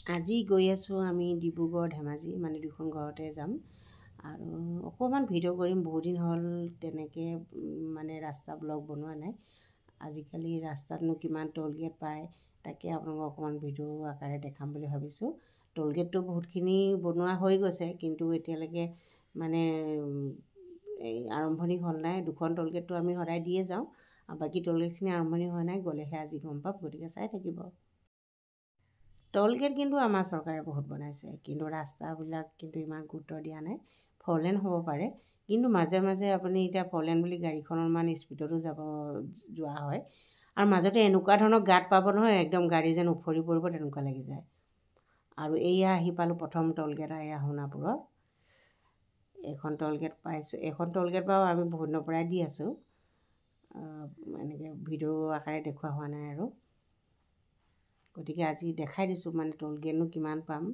আজি গৈ আছোঁ আমি ডিব্ৰুগড় ধেমাজি মানে দুখন ঘৰতে যাম আৰু অকণমান ভিডিঅ' কৰিম। বহুত দিন হ'ল তেনেকৈ মানে ৰাস্তা ব্লগ বনোৱা নাই। আজিকালি ৰাস্তাতনো কিমান ট'ল গেট পায়, তাকে আপোনালোকক অকণমান ভিডিঅ' আকাৰে দেখাম বুলি ভাবিছোঁ। ট'ল গেটটো বহুতখিনি বনোৱা হৈ গৈছে, কিন্তু এতিয়ালৈকে মানে এই আৰম্ভণি হ'ল নাই। দুখন ট'ল গেটটো আমি সদায় দিয়ে যাওঁ আৰু বাকী ট'ল গেটখিনি আৰম্ভণি হোৱা নাই, গ'লেহে আজি গম পাম, গতিকে চাই থাকিব। ট'ল গেট কিন্তু আমাৰ চৰকাৰে বহুত বনাইছে, কিন্তু ৰাস্তাবিলাক কিন্তু ইমান গুৰুত্ব দিয়া নাই। ফ'ৰলেন হ'ব পাৰে, কিন্তু মাজে মাজে আপুনি এতিয়া ফ'ৰলেন বুলি গাড়ীখন অলপমান স্পীডতো যোৱা হয় আৰু মাজতে এনেকুৱা ধৰণৰ গাঁত পাব নহয়, একদম গাড়ী যেন উফৰি পৰিব তেনেকুৱা লাগি যায়। আৰু এয়া আহি পালোঁ প্ৰথম ট'ল গেট, এয়া সোণাপুৰৰ এইখন ট'ল গেট পাইছোঁ। এইখন ট'ল গেট বাৰু আমি বহুত দিনৰ পৰাই দি আছোঁ, এনেকৈ ভিডিঅ' আকাৰে দেখুওৱা হোৱা নাই আৰু, গতিকে আজি দেখাই দিছোঁ মানে ট'ল গেটনো কিমান পাম।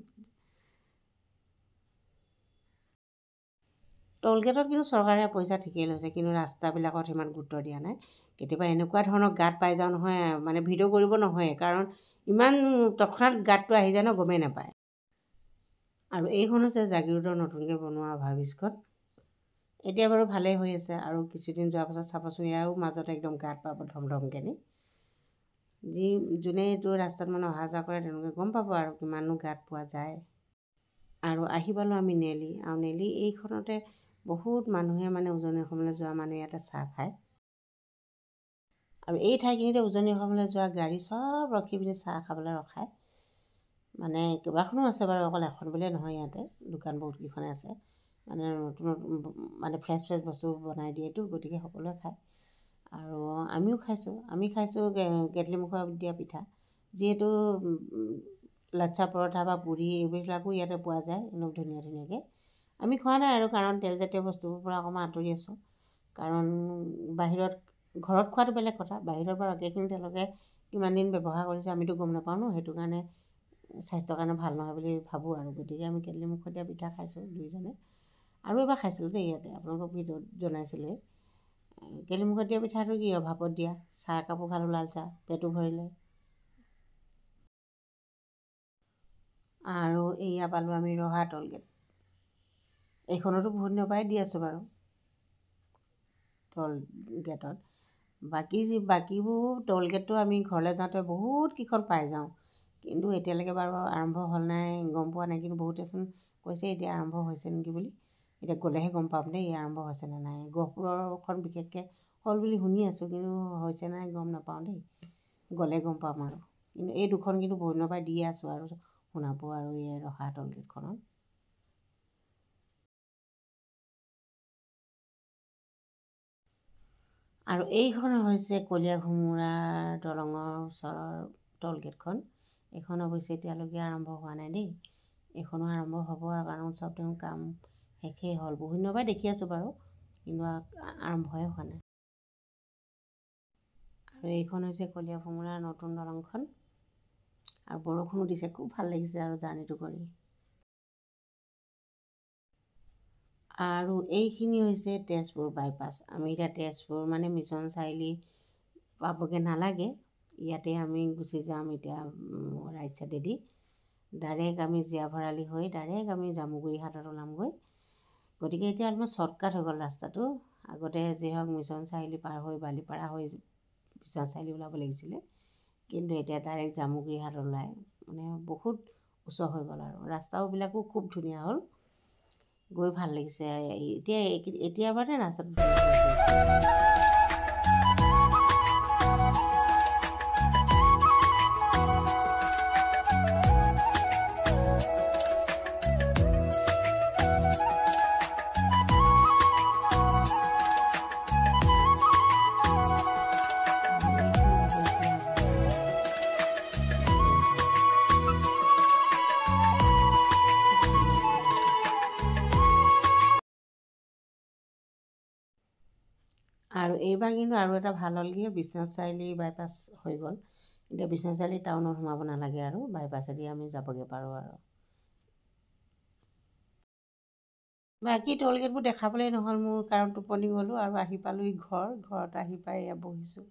ট'ল গেটত কিন্তু চৰকাৰে পইচা ঠিকেই লৈছে, কিন্তু ৰাস্তাবিলাকত সিমান গুৰুত্ব দিয়া নাই। কেতিয়াবা এনেকুৱা ধৰণৰ গাঁত পাই যাওঁ নহয়, মানে ভিডিঅ' কৰিব নহয়ে, কাৰণ ইমান তৎক্ষণাত গাঁতটো আহি যায় ন, গমেই নাপায়। আৰু এইখন হৈছে জাগিৰোডৰ নতুনকৈ বনোৱা অভাৰব্ৰিজখন। এতিয়া বাৰু ভালেই হৈ আছে, আৰু কিছুদিন যোৱাৰ পাছত চাবচোন, ইয়াৰো মাজত একদম গাঁত পাব ধমধমকৈ। যোনে এইটো ৰাস্তাত মানে অহা যোৱা কৰে তেওঁলোকে গম পাব আৰু কিমাননো গাঁত পোৱা যায়। আৰু আহি পালোঁ আমি নেলি, আৰু নেলি এইখনতে বহুত মানুহে মানে উজনি অসমলৈ যোৱা মানুহে ইয়াতে চাহ খায়। আৰু এই ঠাইখিনিতে উজনি অসমলৈ যোৱা গাড়ী চব ৰখি পিনি চাহ খাবলৈ ৰখায়। মানে কেইবাখনো আছে বাৰু, অকল এখন বুলিয়ে নহয়, ইয়াতে দোকান বহুতকেইখনে আছে। মানে নতুন মানে ফ্ৰেছ বস্তু বনাই দিয়েতো, গতিকে সকলোৱে খায়। আৰু আমিও খাইছোঁ। আমি খাইছোঁ কেটলিমুখত দিয়া পিঠা, যিহেতু লাচ্ছা পৰঠা বা পুৰি এইবিলাকো ইয়াতে পোৱা যায় একদম ধুনীয়া ধুনীয়াকৈ। আমি খোৱা নাই আৰু, কাৰণ তেলজাতীয় বস্তুবোৰৰ পৰা অকণমান আঁতৰি আছোঁ। কাৰণ বাহিৰত ঘৰত খোৱাটো বেলেগ কথা, বাহিৰত বাৰু একেখিনি তেওঁলোকে কিমান দিন ব্যৱহাৰ কৰিছে আমিতো গম নাপাওঁ ন, সেইটো কাৰণে স্বাস্থ্যৰ কাৰণে ভাল নহয় বুলি ভাবোঁ আৰু, গতিকে আমি কেটলিমুখত দিয়া পিঠা খাইছোঁ দুইজনে। আৰু এবাৰ খাইছিলোঁ দেই ইয়াতে, আপোনালোকক ভিডিঅ'ত জনাইছিলোঁৱেই। কেটলিমুখত দিয়া পিঠাটো কি আৰু, ভাপত দিয়া, চাহ একাপো খালোঁ, লাল চাহ, পেটো ভৰিলে। আৰু এয়া পালোঁ আমি ৰহা ট'ল গেট। এইখনতো বহুত দিনৰ পৰাই দি আছোঁ বাৰু ট'ল গেটত। বাকীবোৰ ট'ল গেটটো আমি ঘৰলৈ যাওঁতে বহুতকেইখন পাই যাওঁ, কিন্তু এতিয়ালৈকে বাৰু আৰম্ভ হ'ল নাই গম পোৱা নাই। কিন্তু বহুতেচোন কৈছে এতিয়া আৰম্ভ হৈছে নেকি বুলি, এতিয়া গ'লেহে গম পাম দেই আৰম্ভ হৈছেনে নাই। গহপুৰৰখন বিশেষকৈ হ'ল বুলি শুনি আছোঁ, কিন্তু হৈছে নাই গম নাপাওঁ দেই, গ'লে গম পাম আৰু। কিন্তু এই দুখন কিন্তু বহুত দিনৰ পৰাই দিয়ে আছোঁ, আৰু সোণাপুৰ আৰু এই ৰহা ট'ল গেটখনত। আৰু এইখন হৈছে কলীয়াঘুমুৰা দলঙৰ ওচৰৰ ট'ল গেটখন। এইখন অৱশ্যে এতিয়ালৈকে আৰম্ভ হোৱা নাই দেই, এইখনো আৰম্ভ হ'ব আৰু, কাৰণ চব তেওঁ কাম শেষেই হ'ল। বহুত দিনৰ পৰাই দেখি আছোঁ বাৰু, কিন্তু আৰম্ভই হোৱা নাই। আৰু এইখন হৈছে কলীয়াঘুমুৰাৰ নতুন দলংখন, আৰু বৰষুণো দিছে, খুব ভাল লাগিছে আৰু জাৰ্ণিটো কৰি। আৰু এইখিনি হৈছে তেজপুৰ বাইপাছ। আমি এতিয়া তেজপুৰ মানে মিছন চাৰিআলি পাবগৈ নালাগে, ইয়াতে আমি গুচি যাম এতিয়া ৰাইট ছাইডেদি। ডাইৰেক্ট আমি জীয়া ভৰালি হৈ ডাইৰেক্ট আমি জামুগুৰি হাটত ওলামগৈ। গতিকে এতিয়া অলপমান শ্বৰ্টকাট হৈ গ'ল ৰাস্তাটো। আগতে যি হওক মিছন চাৰিআলি পাৰ হৈ বালিপাৰা হৈ বিশ্বনাথ চাৰিআলি ওলাব লাগিছিলে, কিন্তু এতিয়া ডাইৰেক্ট জামুগুৰি হাট ওলাই মানে বহুত ওচৰ হৈ গ'ল। আৰু ৰাস্তাবিলাকো খুব ধুনীয়া হ'ল, গৈ ভাল লাগিছে। এতিয়া মানে ৰাস্তাটো আৰু এইবাৰ কিন্তু আৰু এটা ভাল হ'ল কি, বিশ্বনাথ চাৰিআলি বাইপাছ হৈ গ'ল। এতিয়া বিশ্বনাথ চাৰিআলি টাউনত সোমাব নালাগে আৰু, বাইপাছেদি আমি যাবগৈ পাৰোঁ আৰু। বাকী ট'ল গেটবোৰ দেখাবলৈ নহ'ল মোৰ, কাৰণ টোপনি গ'লোঁ আৰু আহি পালোঁহি ঘৰত আহি পাই এয়া বহিছোঁ।